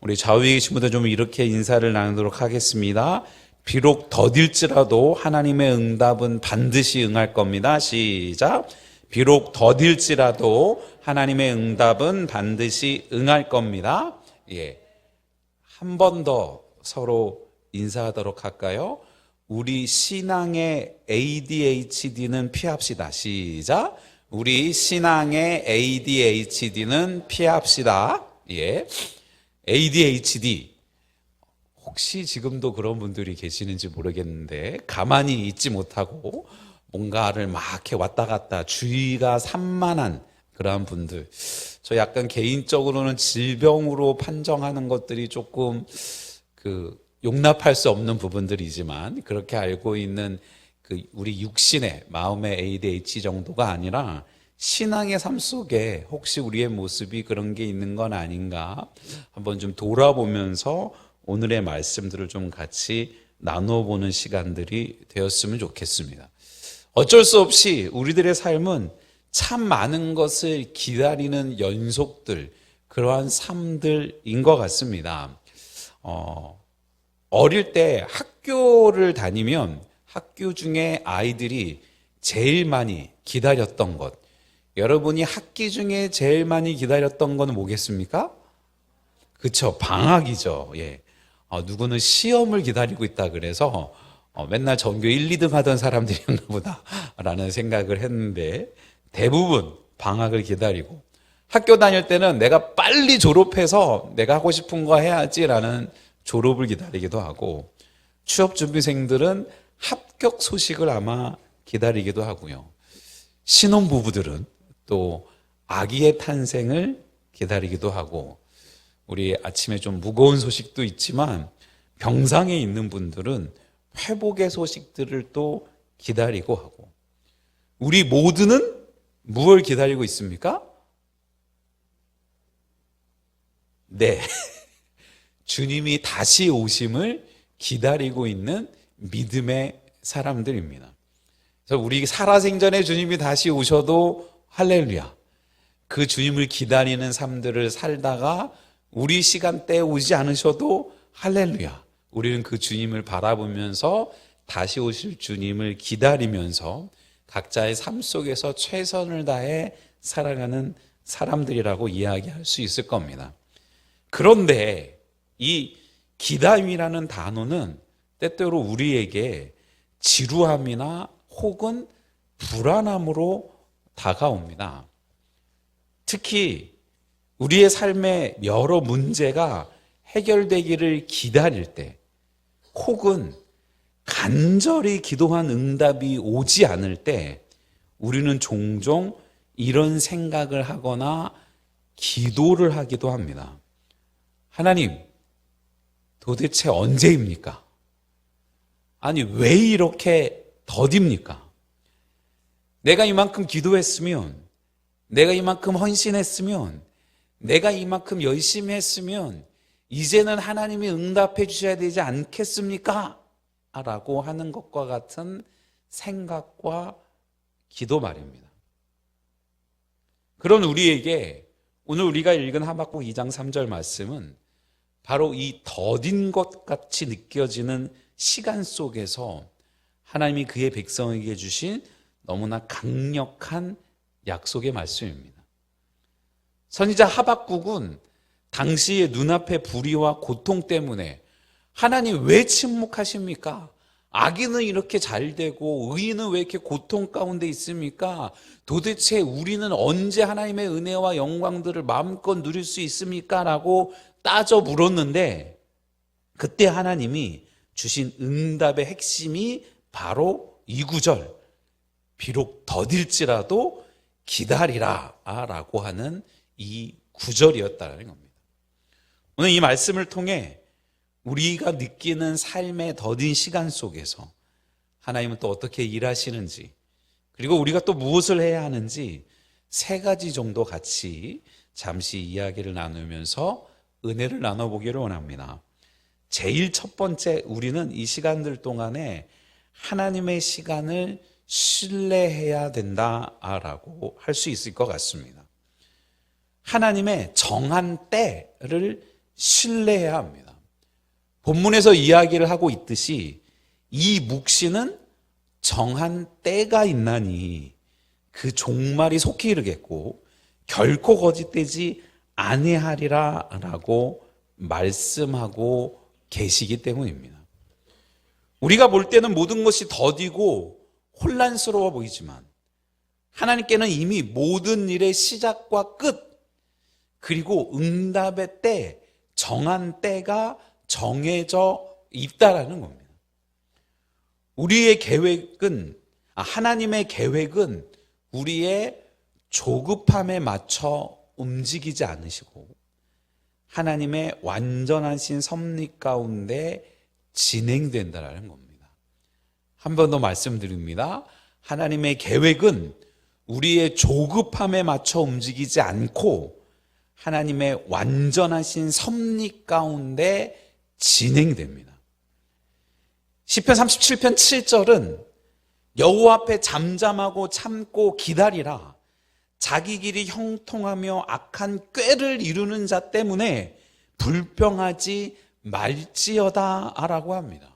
우리 좌우에 계신 분들 좀 이렇게 인사를 나누도록 하겠습니다. 비록 더딜지라도 하나님의 응답은 반드시 응할 겁니다. 시작. 비록 더딜지라도 하나님의 응답은 반드시 응할 겁니다. 예. 한 번 더 서로 인사하도록 할까요? 우리 신앙의 ADHD는 피합시다. 시작. 우리 신앙의 ADHD는 피합시다. 예. ADHD. 혹시 지금도 그런 분들이 계시는지 모르겠는데, 가만히 있지 못하고 뭔가를 막 이렇게 왔다 갔다 주의가 산만한 그러한 분들. 저 약간 개인적으로는 질병으로 판정하는 것들이 조금 용납할 수 없는 부분들이지만, 그렇게 알고 있는 우리 육신의 마음의 ADHD 정도가 아니라 신앙의 삶 속에 혹시 우리의 모습이 그런 게 있는 건 아닌가 한번 좀 돌아보면서 오늘의 말씀들을 좀 같이 나눠보는 시간들이 되었으면 좋겠습니다. 어쩔 수 없이 우리들의 삶은 참 많은 것을 기다리는 연속들, 그러한 삶들인 것 같습니다. 어릴 때 학교를 다니면 학교 중에 아이들이 제일 많이 기다렸던 것, 여러분이 학기 중에 제일 많이 기다렸던 건 뭐겠습니까? 그쵸, 방학이죠. 예. 누구는 시험을 기다리고 있다 그래서 맨날 전교 1, 2등 하던 사람들이었나 보다라는 생각을 했는데, 대부분 방학을 기다리고, 학교 다닐 때는 내가 빨리 졸업해서 내가 하고 싶은 거 해야지라는 졸업을 기다리기도 하고, 취업준비생들은 합격 소식을 아마 기다리기도 하고요. 신혼부부들은 또 아기의 탄생을 기다리기도 하고, 우리 아침에 좀 무거운 소식도 있지만 병상에 있는 분들은 회복의 소식들을 또 기다리고 하고, 우리 모두는 무엇을 기다리고 있습니까? 네. 주님이 다시 오심을 기다리고 있는 믿음의 사람들입니다. 그래서 우리 살아생전에 주님이 다시 오셔도 할렐루야. 그 주님을 기다리는 삶들을 살다가 우리 시간대에 오지 않으셔도 할렐루야. 우리는 그 주님을 바라보면서 다시 오실 주님을 기다리면서 각자의 삶 속에서 최선을 다해 살아가는 사람들이라고 이야기할 수 있을 겁니다. 그런데 이 기다림이라는 단어는 때때로 우리에게 지루함이나 혹은 불안함으로 다가옵니다. 특히 우리의 삶의 여러 문제가 해결되기를 기다릴 때, 혹은 간절히 기도한 응답이 오지 않을 때, 우리는 종종 이런 생각을 하거나 기도를 하기도 합니다. 하나님, 도대체 언제입니까? 아니, 왜 이렇게 더딥니까? 내가 이만큼 기도했으면, 내가 이만큼 헌신했으면, 내가 이만큼 열심히 했으면 이제는 하나님이 응답해 주셔야 되지 않겠습니까? 라고 하는 것과 같은 생각과 기도 말입니다. 그런 우리에게 오늘 우리가 읽은 하박국 2장 3절 말씀은 바로 이 더딘 것 같이 느껴지는 시간 속에서 하나님이 그의 백성에게 주신 너무나 강력한 약속의 말씀입니다. 선지자 하박국은 당시의 눈앞의 불의와 고통 때문에 하나님 왜 침묵하십니까? 악인은 이렇게 잘 되고 의인은 왜 이렇게 고통 가운데 있습니까? 도대체 우리는 언제 하나님의 은혜와 영광들을 마음껏 누릴 수 있습니까? 라고 따져 물었는데, 그때 하나님이 주신 응답의 핵심이 바로 이 구절, 비록 더딜지라도 기다리라 라고 하는 이 구절이었다는 겁니다. 오늘 이 말씀을 통해 우리가 느끼는 삶의 더딘 시간 속에서 하나님은 또 어떻게 일하시는지, 그리고 우리가 또 무엇을 해야 하는지 세 가지 정도 같이 잠시 이야기를 나누면서 은혜를 나눠보기를 원합니다. 제일 첫 번째, 우리는 이 시간들 동안에 하나님의 시간을 신뢰해야 된다라고 할 수 있을 것 같습니다. 하나님의 정한 때를 신뢰해야 합니다. 본문에서 이야기를 하고 있듯이 이 묵시는 정한 때가 있나니 그 종말이 속히 이르겠고 결코 거짓되지 아니하리라 라고 말씀하고 계시기 때문입니다. 우리가 볼 때는 모든 것이 더디고 혼란스러워 보이지만 하나님께는 이미 모든 일의 시작과 끝 그리고 응답의 때, 정한 때가 정해져 있다라는 겁니다. 우리의 계획은, 하나님의 계획은 우리의 조급함에 맞춰 움직이지 않으시고 하나님의 완전하신 섭리 가운데 진행된다라는 겁니다. 한 번 더 말씀드립니다. 하나님의 계획은 우리의 조급함에 맞춰 움직이지 않고 하나님의 완전하신 섭리 가운데 진행됩니다. 시편 37편 7절은 여호와 앞에 잠잠하고 참고 기다리라. 자기 길이 형통하며 악한 꾀를 이루는 자 때문에 불평하지 말지어다 라고 합니다.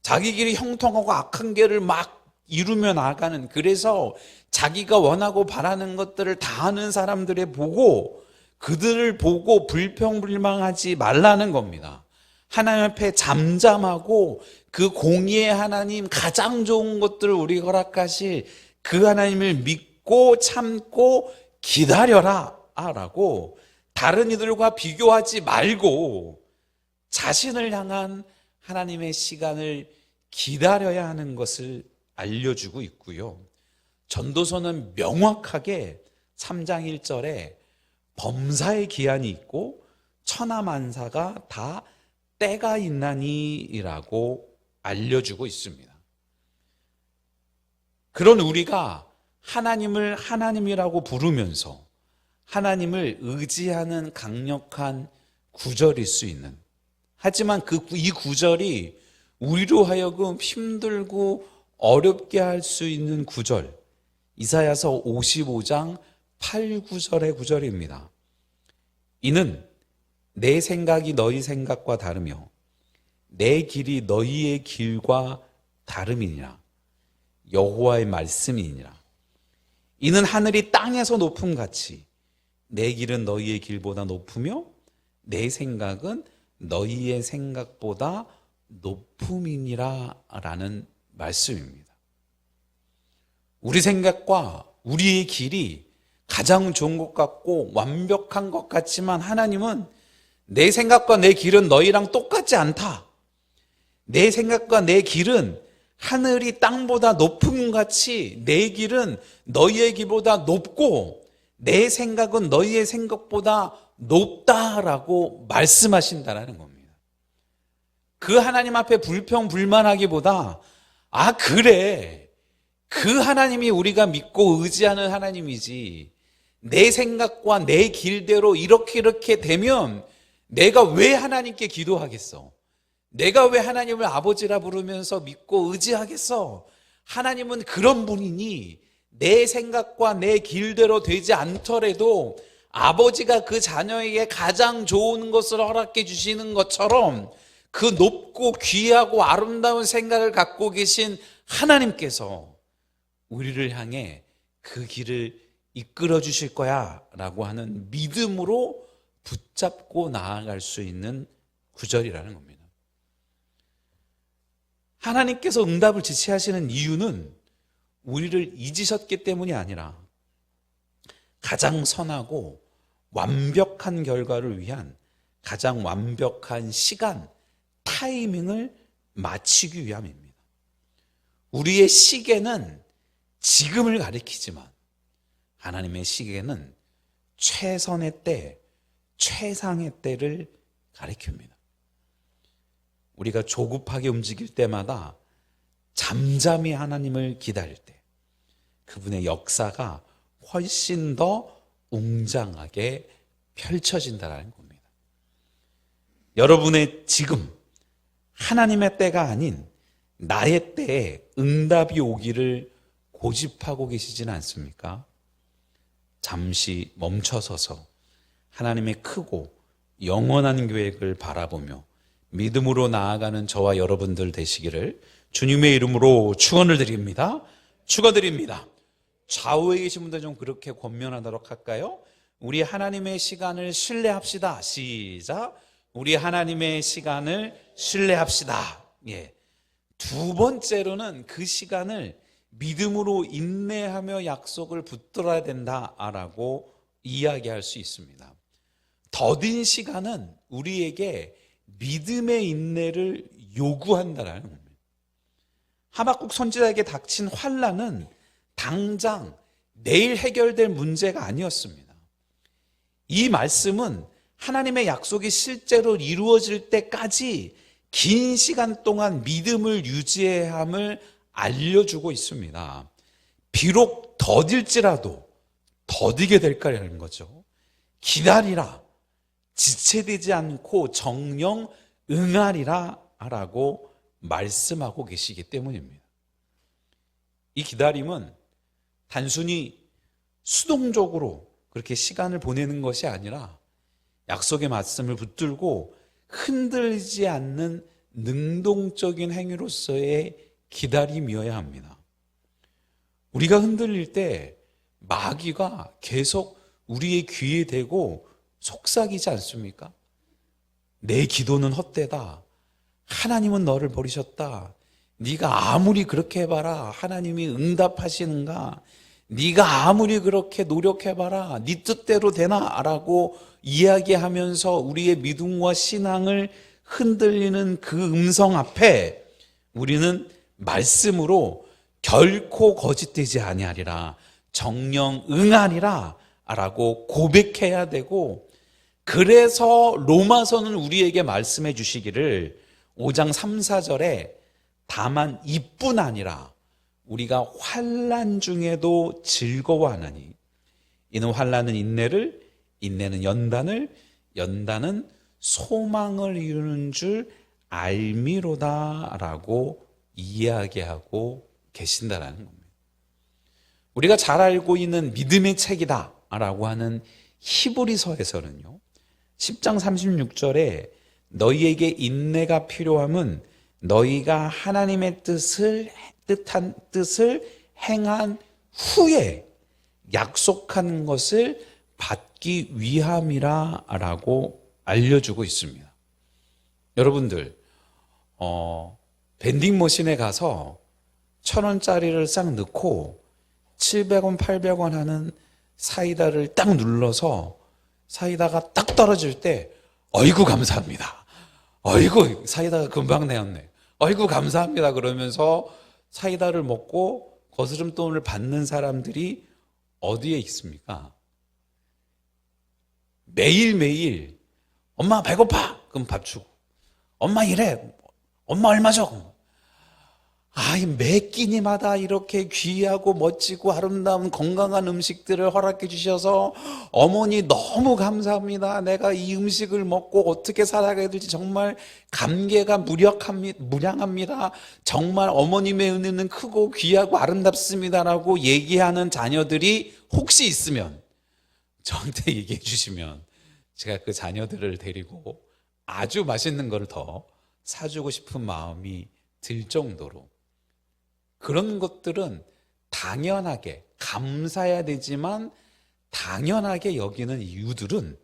자기 길이 형통하고 악한 꾀를 막 이루며 나가는, 그래서 자기가 원하고 바라는 것들을 다 하는 사람들을 보고 그들을 보고 불평불망하지 말라는 겁니다. 하나님 앞에 잠잠하고 그 공의의 하나님, 가장 좋은 것들을 우리 허락하실 그 하나님을 믿고 참고 기다려라 라고 다른 이들과 비교하지 말고 자신을 향한 하나님의 시간을 기다려야 하는 것을 알려주고 있고요. 전도서는 명확하게 3장 1절에 범사의 기한이 있고 천하만사가 다 때가 있나니라고 알려주고 있습니다. 그런 우리가 하나님을 하나님이라고 부르면서 하나님을 의지하는 강력한 구절일 수 있는, 하지만 이 구절이 우리로 하여금 힘들고 어렵게 할 수 있는 구절, 이사야서 55장 8, 9절의 구절입니다. 이는 내 생각이 너희 생각과 다르며 내 길이 너희의 길과 다름이니라. 여호와의 말씀이니라. 이는 하늘이 땅에서 높음같이 내 길은 너희의 길보다 높으며 내 생각은 너희의 생각보다 높음이니라 라는 말씀입니다. 우리 생각과 우리의 길이 가장 좋은 것 같고 완벽한 것 같지만 하나님은 내 생각과 내 길은 너희랑 똑같지 않다. 내 생각과 내 길은 하늘이 땅보다 높음 같이 내 길은 너희의 길보다 높고 내 생각은 너희의 생각보다 높다라고 말씀하신다는 겁니다. 그 하나님 앞에 불평불만하기보다 그래, 그 하나님이 우리가 믿고 의지하는 하나님이지, 내 생각과 내 길대로 이렇게 되면 내가 왜 하나님께 기도하겠어? 내가 왜 하나님을 아버지라 부르면서 믿고 의지하겠어? 하나님은 그런 분이니 내 생각과 내 길대로 되지 않더라도 아버지가 그 자녀에게 가장 좋은 것을 허락해 주시는 것처럼 그 높고 귀하고 아름다운 생각을 갖고 계신 하나님께서 우리를 향해 그 길을 이끌어 주실 거야 라고 하는 믿음으로 붙잡고 나아갈 수 있는 구절이라는 겁니다. 하나님께서 응답을 지시하시는 이유는 우리를 잊으셨기 때문이 아니라 가장 선하고 완벽한 결과를 위한 가장 완벽한 시간, 타이밍을 맞추기 위함입니다. 우리의 시계는 지금을 가리키지만 하나님의 시계는 최선의 때, 최상의 때를 가리킵니다. 우리가 조급하게 움직일 때마다 잠잠히 하나님을 기다릴 때 그분의 역사가 훨씬 더 웅장하게 펼쳐진다는 겁니다. 여러분의 지금 하나님의 때가 아닌 나의 때에 응답이 오기를 고집하고 계시지는 않습니까? 잠시 멈춰서서 하나님의 크고 영원한 계획을 바라보며 믿음으로 나아가는 저와 여러분들 되시기를 주님의 이름으로 축원을 드립니다. 축원드립니다. 좌우에 계신 분들 좀 그렇게 권면하도록 할까요? 우리 하나님의 시간을 신뢰합시다. 시작. 우리 하나님의 시간을 신뢰합시다. 예. 두 번째로는 그 시간을 믿음으로 인내하며 약속을 붙들어야 된다라고 이야기할 수 있습니다. 더딘 시간은 우리에게 믿음의 인내를 요구한다라는 겁니다. 하박국 선지자에게 닥친 환난은 당장 내일 해결될 문제가 아니었습니다. 이 말씀은 하나님의 약속이 실제로 이루어질 때까지 긴 시간 동안 믿음을 유지해야 함을 알려주고 있습니다. 비록 더딜지라도 더디게 될 거라는 거죠. 기다리라. 지체되지 않고 정령 응하리라 라고 말씀하고 계시기 때문입니다. 이 기다림은 단순히 수동적으로 그렇게 시간을 보내는 것이 아니라 약속의 말씀을 붙들고 흔들리지 않는 능동적인 행위로서의 기다림이어야 합니다. 우리가 흔들릴 때 마귀가 계속 우리의 귀에 대고 속삭이지 않습니까? 내 기도는 헛되다. 하나님은 너를 버리셨다. 네가 아무리 그렇게 해봐라. 하나님이 응답하시는가? 네가 아무리 그렇게 노력해봐라. 네 뜻대로 되나? 라고 이야기하면서 우리의 믿음과 신앙을 흔들리는 그 음성 앞에 우리는 말씀으로 결코 거짓되지 아니하리라. 정령 응하리라. 라고 고백해야 되고, 그래서 로마서는 우리에게 말씀해 주시기를 5장 3, 4절에 다만 이뿐 아니라 우리가 환난 중에도 즐거워하나니 이는 환난은 인내를, 인내는 연단을, 연단은 소망을 이루는 줄 알미로다 라고 이야기하고 계신다라는 겁니다. 우리가 잘 알고 있는 믿음의 책이다 라고 하는 히브리서에서는요, 10장 36절에 너희에게 인내가 필요함은 너희가 하나님의 뜻한 뜻을 행한 후에 약속한 것을 받기 위함이라 라고 알려주고 있습니다. 여러분들 밴딩머신에 가서 1,000원짜리를 싹 넣고 700원, 800원 하는 사이다를 딱 눌러서 사이다가 딱 떨어질 때 어이구 감사합니다. 어이구 사이다가 금방 내었네. 어이구 감사합니다. 그러면서 사이다를 먹고 거스름돈을 받는 사람들이 어디에 있습니까? 매일매일 엄마 배고파. 그럼 밥 주고. 엄마 이래. 엄마 얼마 줘. 매 끼니마다 이렇게 귀하고 멋지고 아름다운 건강한 음식들을 허락해 주셔서 어머니 너무 감사합니다. 내가 이 음식을 먹고 어떻게 살아가야 될지 정말 감개가 무량합니다. 정말 어머님의 은혜는 크고 귀하고 아름답습니다라고 얘기하는 자녀들이 혹시 있으면 저한테 얘기해 주시면 제가 그 자녀들을 데리고 아주 맛있는 걸 더 사주고 싶은 마음이 들 정도로, 그런 것들은 당연하게 감사해야 되지만 당연하게 여기는 이유들은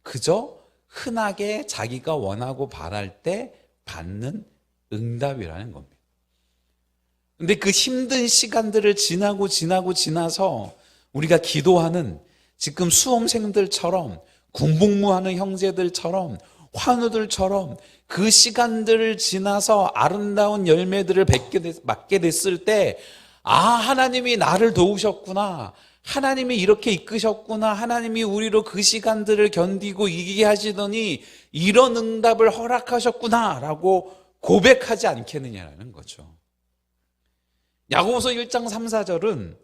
그저 흔하게 자기가 원하고 바랄 때 받는 응답이라는 겁니다. 근데 그 힘든 시간들을 지나서 우리가 기도하는 지금 수험생들처럼, 군복무하는 형제들처럼, 환우들처럼 그 시간들을 지나서 아름다운 열매들을 맞게 됐을 때, 하나님이 나를 도우셨구나, 하나님이 이렇게 이끄셨구나, 하나님이 우리로 그 시간들을 견디고 이기게 하시더니 이런 응답을 허락하셨구나 라고 고백하지 않겠느냐는 거죠. 야고보서 1장 3, 4절은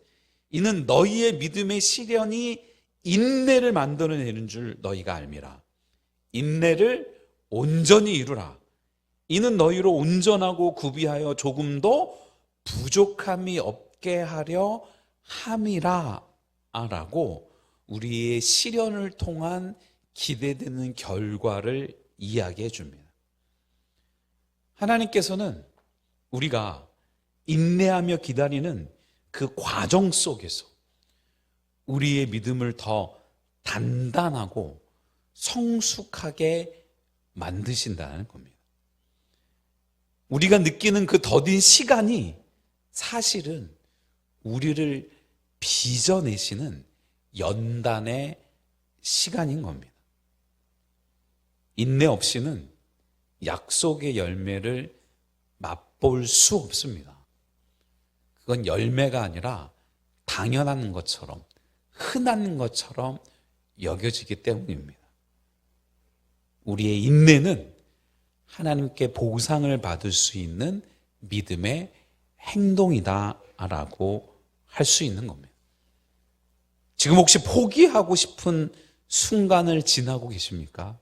이는 너희의 믿음의 시련이 인내를 만들어내는 줄 너희가 알미라. 인내를 온전히 이루라. 이는 너희로 온전하고 구비하여 조금도 부족함이 없게 하려 함이라 라고 우리의 시련을 통한 기대되는 결과를 이야기해 줍니다. 하나님께서는 우리가 인내하며 기다리는 그 과정 속에서 우리의 믿음을 더 단단하고 성숙하게 만드신다는 겁니다. 우리가 느끼는 그 더딘 시간이 사실은 우리를 빚어내시는 연단의 시간인 겁니다. 인내 없이는 약속의 열매를 맛볼 수 없습니다. 그건 열매가 아니라 당연한 것처럼, 흔한 것처럼 여겨지기 때문입니다. 우리의 인내는 하나님께 보상을 받을 수 있는 믿음의 행동이다라고 할 수 있는 겁니다. 지금 혹시 포기하고 싶은 순간을 지나고 계십니까?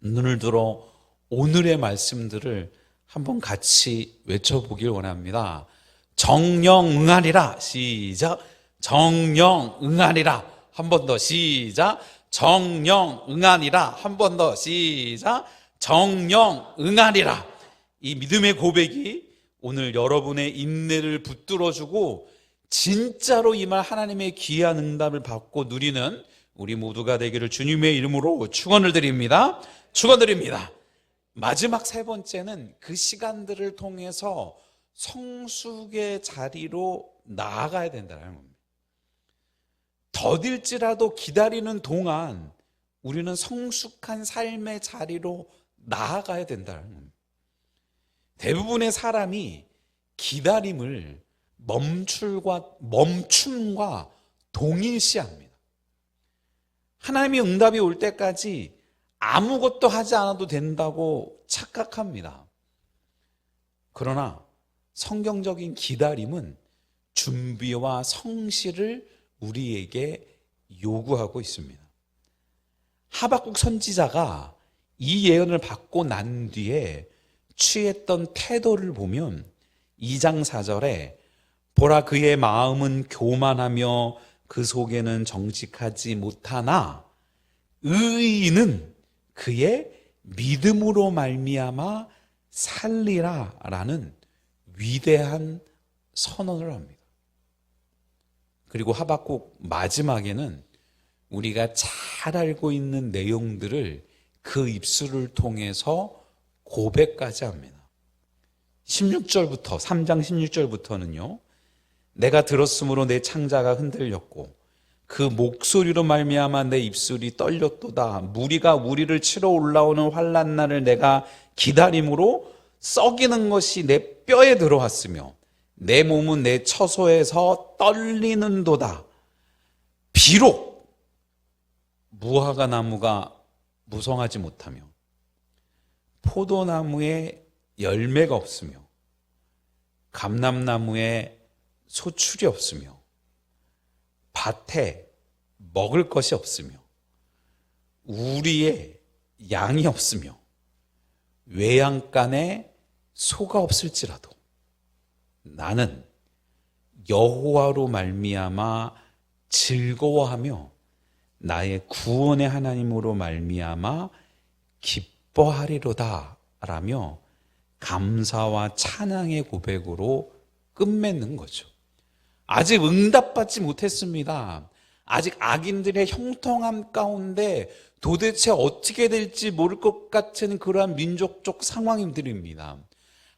눈을 들어 오늘의 말씀들을 한번 같이 외쳐보길 원합니다. 정령 응하리라. 시작. 정령 응하리라. 한 번 더. 시작. 정령 응하리라. 한 번 더. 시작. 정령 응하리라. 이 믿음의 고백이 오늘 여러분의 인내를 붙들어주고 진짜로 이 말 하나님의 귀한 응답을 받고 누리는 우리 모두가 되기를 주님의 이름으로 축원을 드립니다. 축원드립니다. 마지막 세 번째는 그 시간들을 통해서 성숙의 자리로 나아가야 된다는 겁니다. 더딜지라도 기다리는 동안 우리는 성숙한 삶의 자리로 나아가야 된다는 겁니다. 대부분의 사람이 기다림을 멈춤과 동일시합니다. 하나님의 응답이 올 때까지 아무것도 하지 않아도 된다고 착각합니다. 그러나 성경적인 기다림은 준비와 성실을 우리에게 요구하고 있습니다. 하박국 선지자가 이 예언을 받고 난 뒤에 취했던 태도를 보면 2장 4절에 보라 그의 마음은 교만하며 그 속에는 정직하지 못하나 의인은 그의 믿음으로 말미암아 살리라 라는 위대한 선언을 합니다. 그리고 하박국 마지막에는 우리가 잘 알고 있는 내용들을 그 입술을 통해서 고백까지 합니다. 16절부터 3장 16절부터는요. 내가 들었으므로 내 창자가 흔들렸고 그 목소리로 말미암아 내 입술이 떨렸도다. 무리가 무리를 치러 올라오는 환난 날을 내가 기다림으로 썩이는 것이 내 뼈에 들어왔으며 내 몸은 내 처소에서 떨리는도다. 비록 무화과 나무가 무성하지 못하며 포도나무에 열매가 없으며 감람나무에 소출이 없으며 밭에 먹을 것이 없으며 우리의 양이 없으며 외양간에 소가 없을지라도 나는 여호와로 말미암아 즐거워하며 나의 구원의 하나님으로 말미암아 기뻐하리로다 라며 감사와 찬양의 고백으로 끝맺는 거죠. 아직 응답받지 못했습니다. 아직 악인들의 형통함 가운데 도대체 어떻게 될지 모를 것 같은 그러한 민족적 상황들입니다.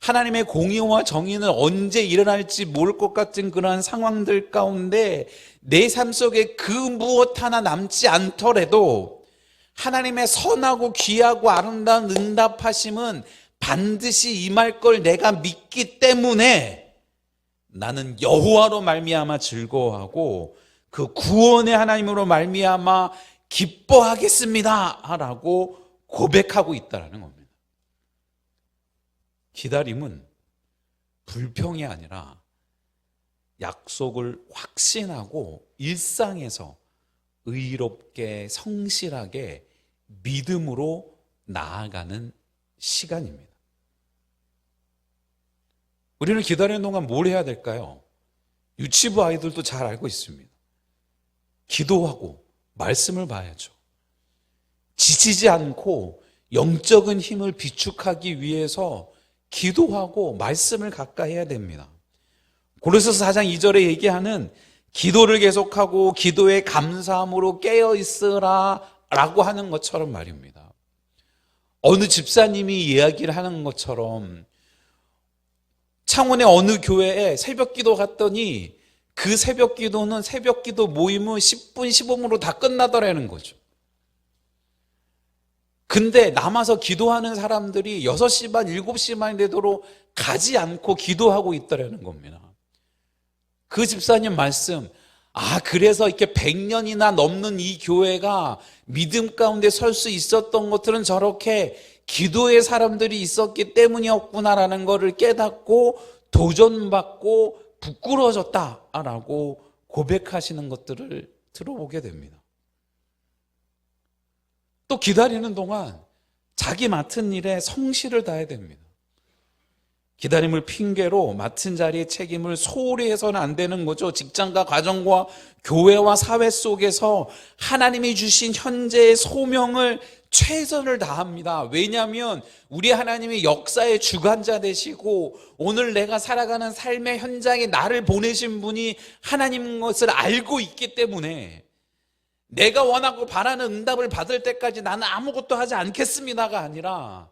하나님의 공의와 정의는 언제 일어날지 모를 것 같은 그러한 상황들 가운데 내 삶 속에 그 무엇 하나 남지 않더라도 하나님의 선하고 귀하고 아름다운 응답하심은 반드시 임할 걸 내가 믿기 때문에 나는 여호와로 말미암아 즐거워하고 그 구원의 하나님으로 말미암아 기뻐하겠습니다 라고 고백하고 있다는 겁니다. 기다림은 불평이 아니라 약속을 확신하고 일상에서 의롭게 성실하게 믿음으로 나아가는 시간입니다. 우리는 기다리는 동안 뭘 해야 될까요? 유치부 아이들도 잘 알고 있습니다. 기도하고 말씀을 봐야죠. 지치지 않고 영적인 힘을 비축하기 위해서 기도하고 말씀을 가까이 해야 됩니다. 고린도서 4장 2절에 얘기하는 기도를 계속하고 기도에 감사함으로 깨어있으라 라고 하는 것처럼 말입니다. 어느 집사님이 이야기를 하는 것처럼 창원의 어느 교회에 새벽 기도 갔더니 그 새벽 기도는 새벽 기도 모임은 10분 15분으로 다 끝나더라는 거죠. 근데 남아서 기도하는 사람들이 6시 반, 7시 반이 되도록 가지 않고 기도하고 있더라는 겁니다. 그 집사님 말씀, 그래서 이렇게 100년이나 넘는 이 교회가 믿음 가운데 설 수 있었던 것들은 저렇게 기도의 사람들이 있었기 때문이었구나라는 것을 깨닫고 도전받고 부끄러워졌다라고 고백하시는 것들을 들어보게 됩니다. 또 기다리는 동안 자기 맡은 일에 성실을 다해야 됩니다. 기다림을 핑계로 맡은 자리의 책임을 소홀히 해서는 안 되는 거죠. 직장과 가정과 교회와 사회 속에서 하나님이 주신 현재의 소명을 최선을 다합니다. 왜냐하면 우리 하나님이 역사의 주관자 되시고 오늘 내가 살아가는 삶의 현장에 나를 보내신 분이 하나님인 것을 알고 있기 때문에 내가 원하고 바라는 응답을 받을 때까지 나는 아무것도 하지 않겠습니다가 아니라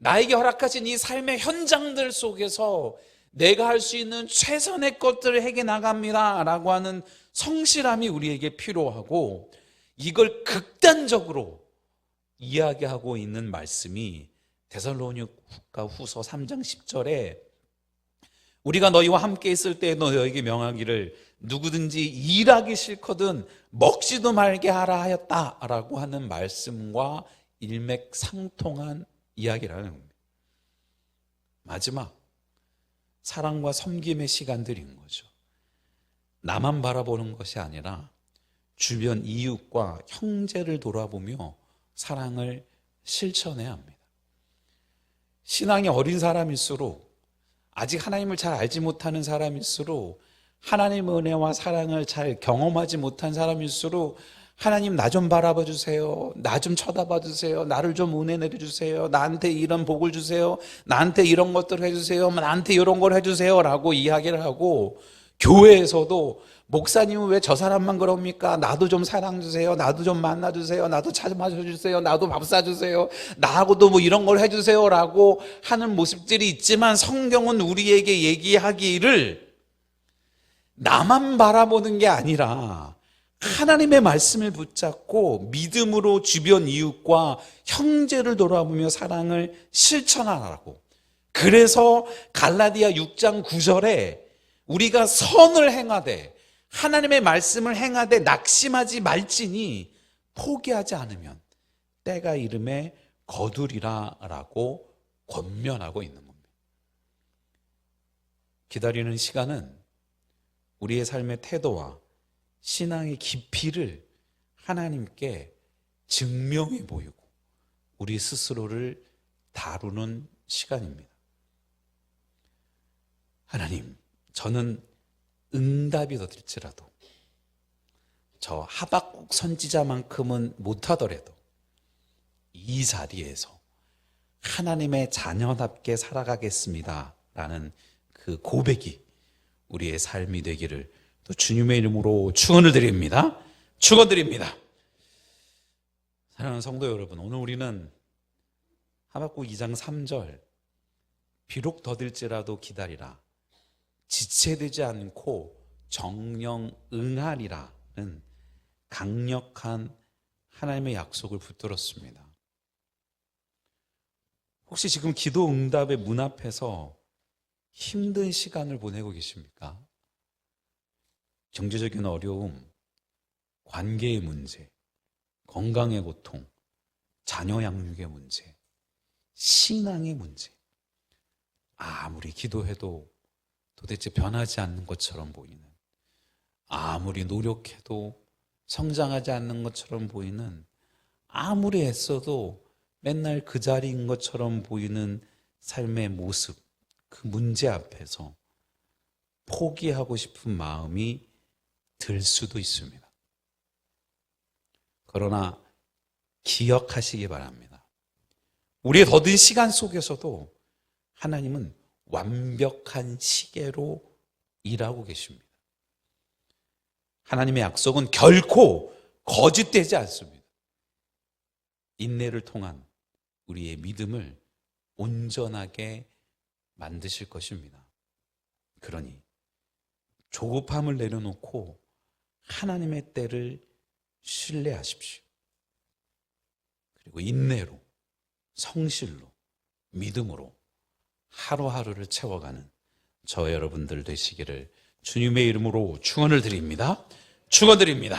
나에게 허락하신 이 삶의 현장들 속에서 내가 할 수 있는 최선의 것들을 해게 나갑니다 라고 하는 성실함이 우리에게 필요하고, 이걸 극단적으로 이야기하고 있는 말씀이 데살로니가 후서 3장 10절에 우리가 너희와 함께 있을 때에 너희에게 명하기를 누구든지 일하기 싫거든 먹지도 말게 하라 하였다라고 하는 말씀과 일맥상통한 이야기라는 겁니다. 마지막 사랑과 섬김의 시간들인 거죠. 나만 바라보는 것이 아니라 주변 이웃과 형제를 돌아보며 사랑을 실천해야 합니다. 신앙이 어린 사람일수록, 아직 하나님을 잘 알지 못하는 사람일수록, 하나님의 은혜와 사랑을 잘 경험하지 못한 사람일수록 하나님 나 좀 바라봐 주세요, 나 좀 쳐다봐 주세요, 나를 좀 은혜 내려주세요, 나한테 이런 복을 주세요, 나한테 이런 것들을 해주세요, 나한테 이런 걸 해주세요 라고 이야기를 하고, 교회에서도 목사님은 왜 저 사람만 그럽니까? 나도 좀 사랑 주세요, 나도 좀 만나 주세요, 나도 차 좀 마셔주세요, 나도 밥 사주세요, 나하고도 뭐 이런 걸 해주세요 라고 하는 모습들이 있지만, 성경은 우리에게 얘기하기를 나만 바라보는 게 아니라 하나님의 말씀을 붙잡고 믿음으로 주변 이웃과 형제를 돌아보며 사랑을 실천하라고. 그래서 갈라디아 6장 9절에 우리가 선을 행하되 하나님의 말씀을 행하되 낙심하지 말지니 포기하지 않으면 때가 이름에 거두리라 라고 권면하고 있는 겁니다. 기다리는 시간은 우리의 삶의 태도와 신앙의 깊이를 하나님께 증명해 보이고 우리 스스로를 다루는 시간입니다. 하나님, 저는 응답이 더딜지라도, 저 하박국 선지자만큼은 못하더라도 이 자리에서 하나님의 자녀답게 살아가겠습니다 라는 그 고백이 우리의 삶이 되기를 또 주님의 이름으로 축원을 드립니다. 축원드립니다. 사랑하는 성도 여러분, 오늘 우리는 하박국 2장 3절 비록 더딜지라도 기다리라, 지체되지 않고 정령 응하리라는 강력한 하나님의 약속을 붙들었습니다. 혹시 지금 기도 응답의 문 앞에서 힘든 시간을 보내고 계십니까? 경제적인 어려움, 관계의 문제, 건강의 고통, 자녀 양육의 문제, 신앙의 문제, 아무리 기도해도 도대체 변하지 않는 것처럼 보이는, 아무리 노력해도 성장하지 않는 것처럼 보이는, 아무리 애써도 맨날 그 자리인 것처럼 보이는 삶의 모습, 그 문제 앞에서 포기하고 싶은 마음이 들 수도 있습니다. 그러나 기억하시기 바랍니다. 우리의 더딘 시간 속에서도 하나님은 완벽한 시계로 일하고 계십니다. 하나님의 약속은 결코 거짓되지 않습니다. 인내를 통한 우리의 믿음을 온전하게 만드실 것입니다. 그러니 조급함을 내려놓고 하나님의 때를 신뢰하십시오. 그리고 인내로, 성실로, 믿음으로 하루하루를 채워가는 저 여러분들 되시기를 주님의 이름으로 축원을 드립니다. 축원드립니다.